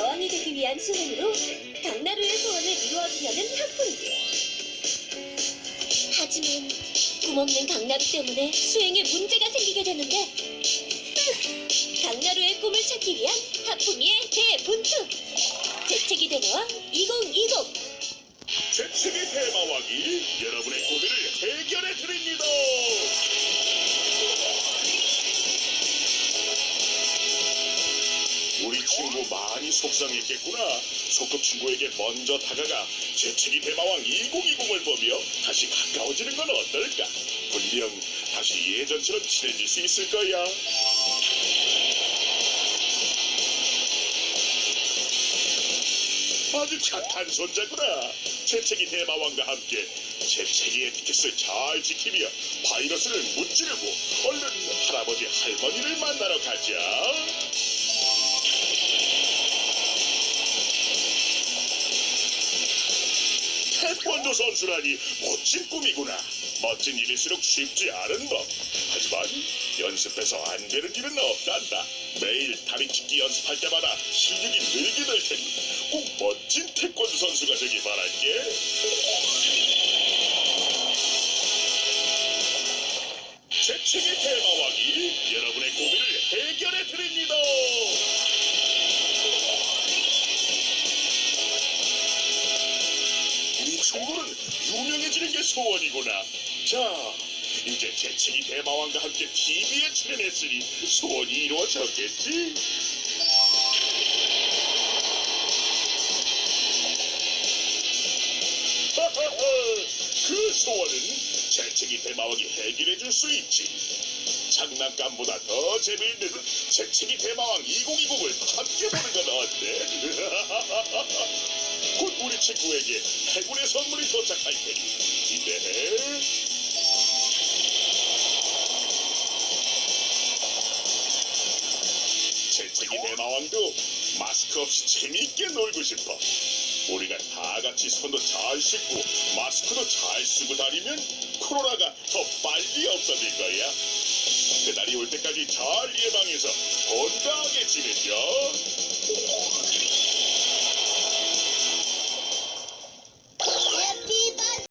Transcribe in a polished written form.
여왕이 되기 위한 수행으로 강나루의 소원을 이루어주려는 하프니. 하지만 꿈없는 강나루 때문에 수행에 문제가 생기게 되는데 강나루의 꿈을 찾기 위한 하프미의 대분투! 재채기 대마왕 2020! 재채기 대마왕이 여러분의 고민을 해결해 드립니다. 우리 친구 많이 속상했겠구나. 소꿉친구에게 먼저 다가가 재채기 대마왕 2020을 보며 다시 가까워지는 건 어떨까? 분명 다시 예전처럼 친해질 수 있을 거야. 아주 착한 손자구나. 재채기 대마왕과 함께 재채기 에티켓을 잘 지키며 바이러스를 무찌르고 얼른 할아버지 할머니를 만나러 가자. 태권도 선수라니 멋진 꿈이구나. 멋진 일일수록 쉽지 않은 법. 하지만 연습해서 안 되는 일은 없단다. 매일 다리찢기 연습할 때마다 실력이 늘게 될 테니 꼭 멋진 태권도 선수가 되길 바랄게. 재채기 대마왕이 여러분의 고민을 해결해 드립니다. 우리 친구는 유명해지는 게 소원이구나. 자, 이제 재채기 대마왕과 함께 TV에 출연했으니 소원이 이루어졌겠지? 그 소원은 재채기 대마왕이 해결해 줄 수 있지. 장난감보다 더 재미있는 재채기 대마왕 2020을 함께 보는 건 어때? 곧 우리 친구에게 행운의 선물이 도착할 테니 기대해. 재채기 대마왕도 마스크 없이 재미있게 놀고 싶어. 우리가 다 같이 손도 잘 씻고 마스크도 잘 쓰고 다니면 코로나가 더 빨리 없어질 거야. 그날이 올 때까지 잘 예방해서 건강하게 지내자.